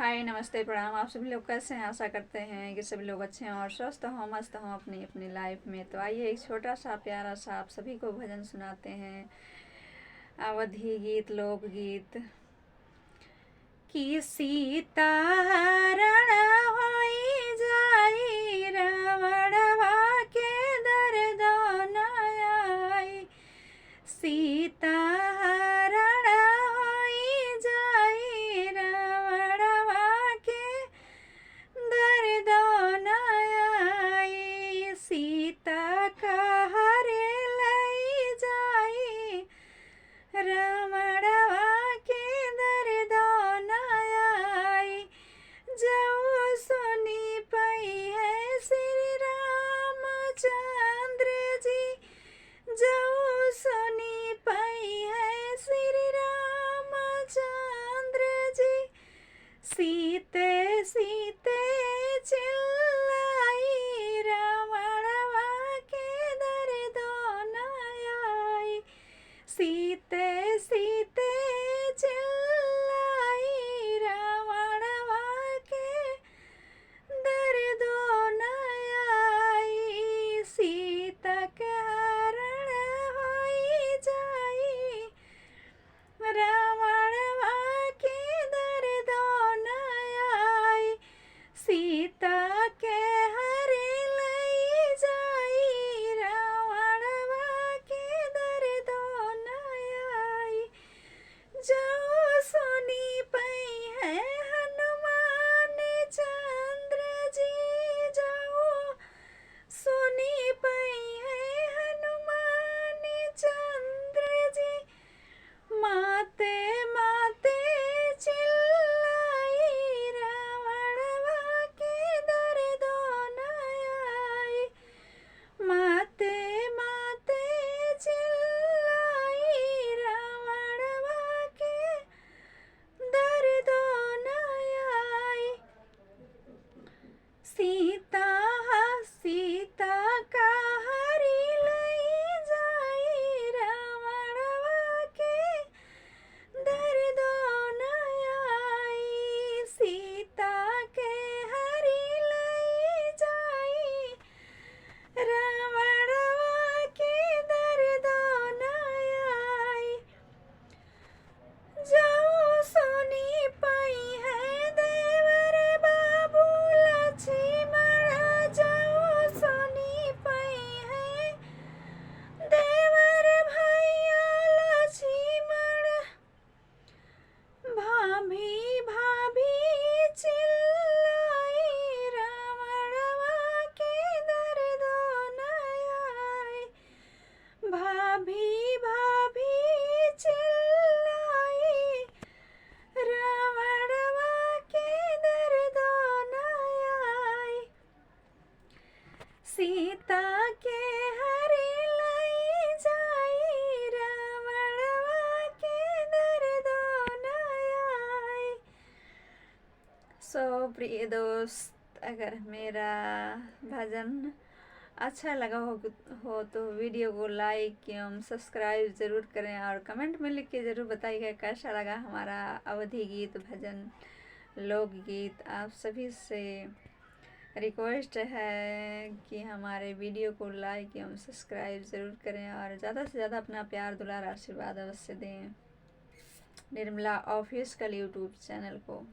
हाय, नमस्ते, प्रणाम। आप सभी लोग कैसे हैं? आशा करते हैं कि सभी लोग अच्छे हैं और स्वस्थ हों, मस्त हों अपनी अपनी लाइफ में। तो आइए एक छोटा सा प्यारा सा आप सभी को भजन सुनाते हैं, अवधी गीत, लोकगीत। कि सीता हरण होई जाई, रावणवा के दर्द न आई। सीता हरण होई जाई, रावणवा के दर्द न आई। सीता का हरे लई जाई, रावणवा के दर्द न आई। जऊ सुनी पई है श्री रामचंद्र जी, जऊ सुनी पई है श्री रामचंद्र जी। सीते सीते चिल्लाई, रावणवा के दर्द न आई। सीते सीते चिल्लाई, रावणवा के दर्द न आई। सीता के हरण होई जाई, रावणवा के दर्द न आई। सीता के हरे लई जाई, रावणवा के दर्द न आई। जऊ सुनी पई है हनुमान चंद्र जी, जऊ सुनी पई है हनुमान चंद्र जी। माते माते चिल्लाई, रावणवा के दर्द न आई। माते माते चिल्लाई, रावणवा के दर्द न आई। सीता सीता का हरि लई जाई, रावणवा के दर्द न आई। सीता के हरि लई जाई, रावणवा के दर्द न आई। जऊ सुनी पई है देवर बाबू लक्ष्मण, जऊ सुनी पई है देवर भैया लक्ष्मण। भाभी भाभी चिल्लाई, रावणवा के दर्द न आई। भाभी भाभी चिल्लाई, रावणवा के दर्द न आई। सीता के हरे लई जाई, रावणवा के दर्द न आई। सो प्रिय दोस्त, अगर मेरा भजन अच्छा लगा हो तो वीडियो को लाइक एवं सब्सक्राइब ज़रूर करें और कमेंट में लिख के ज़रूर बताइएगा कैसा लगा हमारा अवधी गीत, भजन, लोकगीत। आप सभी से रिक्वेस्ट है कि हमारे वीडियो को लाइक एवं सब्सक्राइब ज़रूर करें और ज़्यादा से ज़्यादा अपना प्यार, दुलार, आशीर्वाद अवश्य दें निर्मला ऑफिशियल यूट्यूब चैनल को।